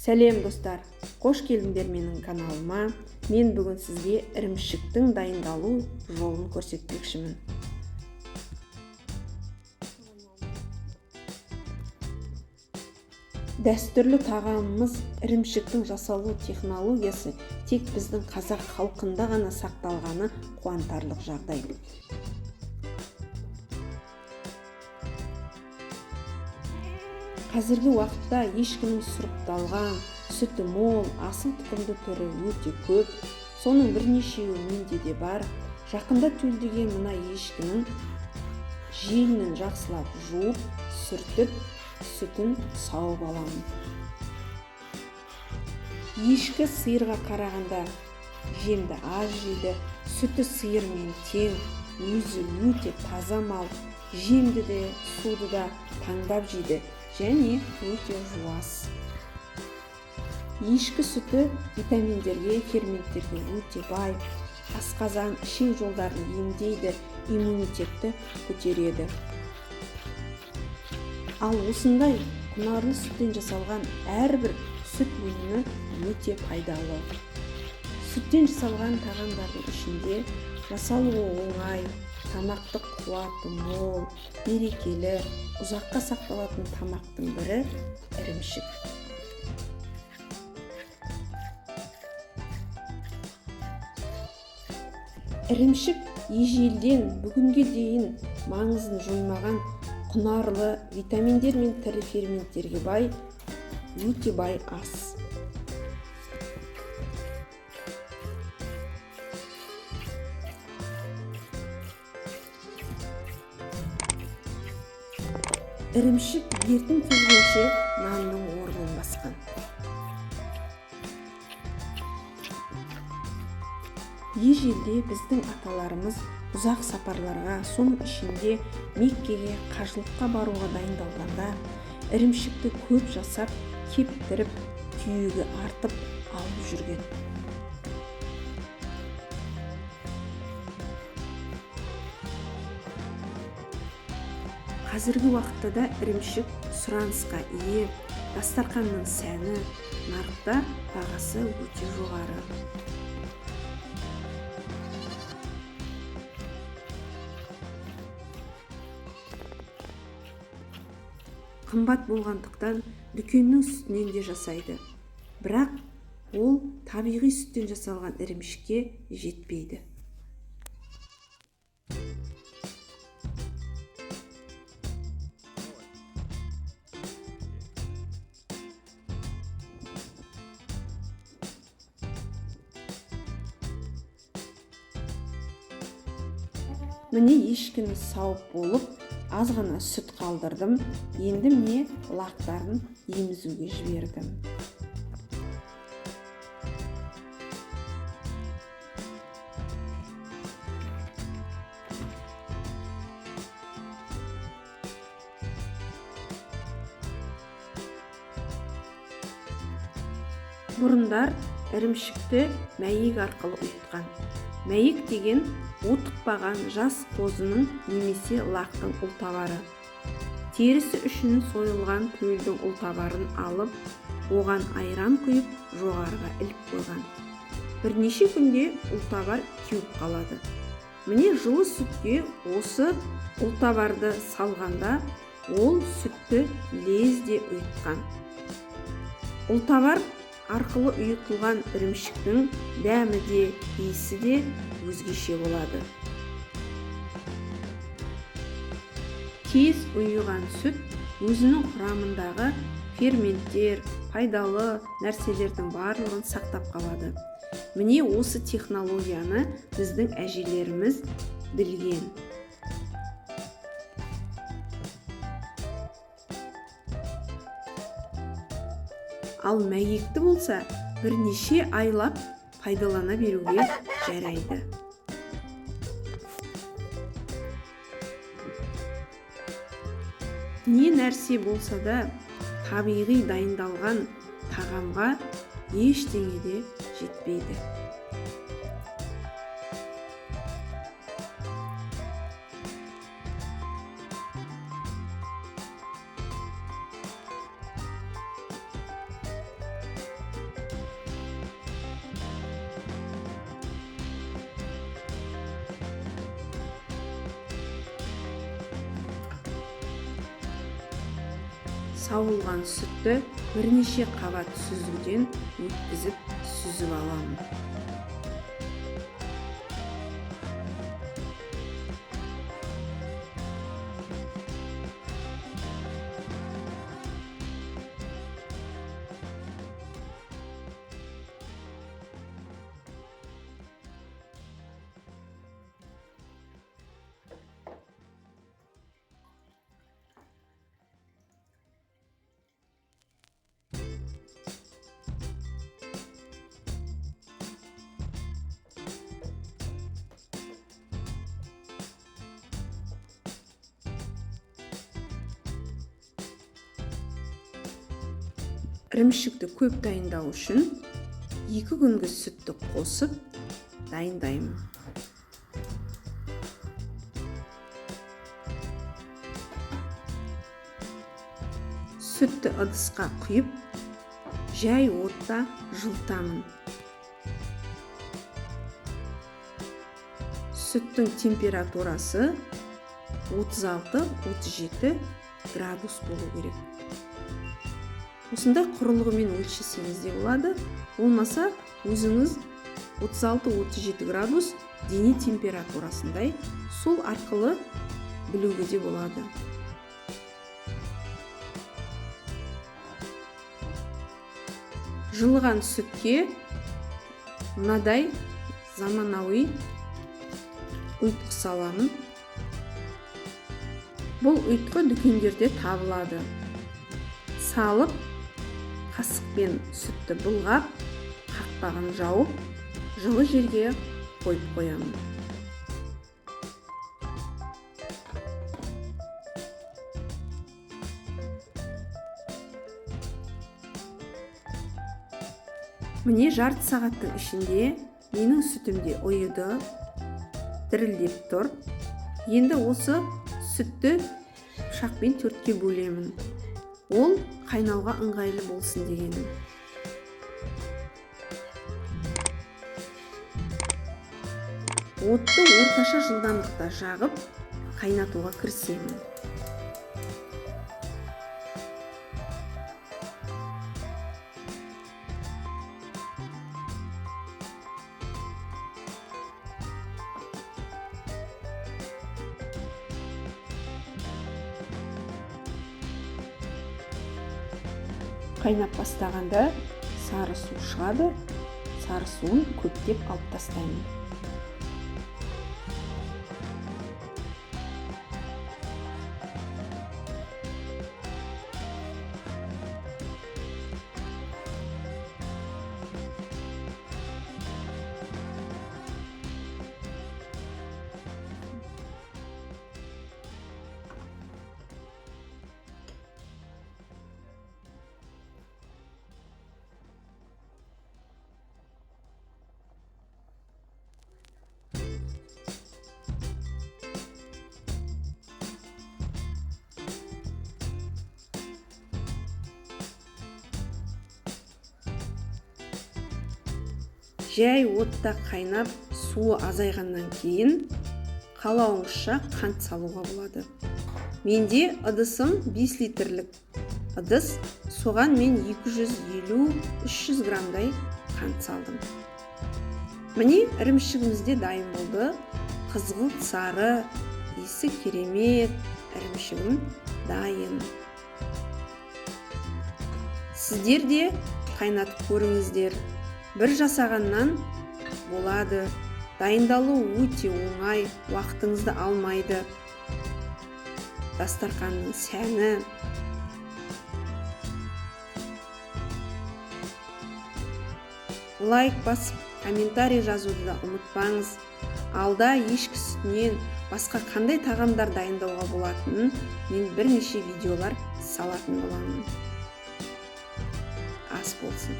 Сәлем достар, қош келдіңдер менің каналыма. Мен бүгін сізге ірімшіктің дайындалу жолын көрсетпекшімін. Дәстүрлі тағамымыз ірімшіктің жасалу технологиясы тек біздің қазақ халқында ғана сақталғаны қуантарлық жағдай. Қазіргі уақытта ешкінің сұрыпталған, сүті мол, асыл тұқымды түрі өте көп. Соның бірнешеуі менде де бар. Жақында төлдеген мына ешкінің желінін жақсылап жуып, сүртіп, сүтін сауып аламын. Ешкі сиырға қарағанда жемді аз жейді, сүті сиырмен тең, өзі өте таза мал, жемді де, суды да таңдап жейді. Және өте жуас. Ешкі сүті витаминдерге, ферменттерге өте бай. Асқазан, ішек жолдарын емдейді, иммунитетті көтереді. Ал осындай құнарлы сүттен жасалған әрбір сүт өнімі өте пайдалы. Сүттен жасалған тағамдардың ішінде жасалуы оңай, тамақтық қуаты мол, берекелі, ұзаққа сақталатын тамақтың бірі ірімшік. Ірімшік ежелден бүгінге дейін маңызын жоймаған құнарлы витаминдер мен тірі ферменттерге бай, өте бай ас. Ірімшік ертең келгенше нанның орнын басқан. Ежелде біздің аталарымыз ұзақ сапарларға, соның ішінде Меккеге қажылыққа баруға дайындалғанда ірімшікті көп жасап, кептіріп, түйеге артып алып жүрген. Қазіргі уақытта да ірімшік сұранысқа ие, дастарханның сәні, нарықта бағасы өте жоғары. Қымбат болғандықтан дүкеннің сүтінен де жасайды. Бірақ ол табиғи сүттен жасалған ірімшікке жетпейді. Міне ешкіні сауып болып, аз ғана сүт қалдырдым. Енді міне лақтарын емізуге жібердім. Бұрындар ірімшікті мәйек арқылы ұйытқан. Мәйек деген отықпаған жас қозының немесе лақтың ұлтабары. Терісі үшін сойылған төлдің ұлтабарын алып, оған айран құйып, жоғарыға іліп қойған. Бірнеше күнде ұлтабар кеуіп қалады. Міне жылы сүтке осы ұлтабарды салғанда, ол сүтті лезде ұйытқан. Ұлтабар арқылы ұйытылған ірімшіктің дәмі де, иісі де өзгеше болады. Тез ұйыған сүт өзінің құрамындағы ферменттер, пайдалы нәрселердің барлығын сақтап қалады. Міне осы технологияны біздің әжелеріміз білген. Ал мәйекті болса, бірнеше айлап пайдалана беруге жарайды. Не нәрсе болса да, табиғи дайындалған тағамға ештеңе де жетпейді. сауылған сүтті бірнеше қабат сүзгіден өткізіп сүзіп аламын. Ірімшікті көп дайындау үшін 2 күнгі сүтті қосып дайындаймын. Сүтті ыдысқа құйып, жай отта жылытамын. Сүттің температурасы 36-37 градус болу керек. Осындай құрылғымен өлшесеңіз де болады. Болмаса, өзіңіз 36-37 градус дене температурасындай, сол арқылы білуге де болады. Жылыған сүтке мынадай заманауи ұйытқы саламын. Бұл ұйытқы дүкендерде табылады. Салып, қасықпен сүтті былғап, қақпағын жауып, жылы жерге қойып қоямын. Міне жарты сағаттың ішінде менің сүтімде ұйыды, дірілдеп тұр. Енді осы сүтті пышақпен 4-ке бөлемін. Ол қайнауға ыңғайлы болсын дегенім. Отты орташа жылдамдықта жағып, қайнатуға кірісемін. Қайнап бастағанда сары су шығады. Сары суын көптеп алып тастаймын. Жай отта қайнап, суы азайғаннан кейін қалауыңызша қант салуға болады. Менде ыдысым 5 литрлік ыдыс, соған мен 250-300 грамдай қант салдым. Міне ірімшігімізде дайын болды. Қызғылт сары, есі керемет ірімшігім дайын. Сіздер де қайнатып көріңіздер. Бір жасағаннан болады. Дайындалу өте оңай, уақытыңызды алмайды. Дастарханның сәні. Лайк басып, комментарий жазуды да ұмытпаңыз. Алда ешкі сүтінен басқа қандай тағамдар дайындауға болатынын мен бірнеше видеолар салатын боламын. Ас болсын.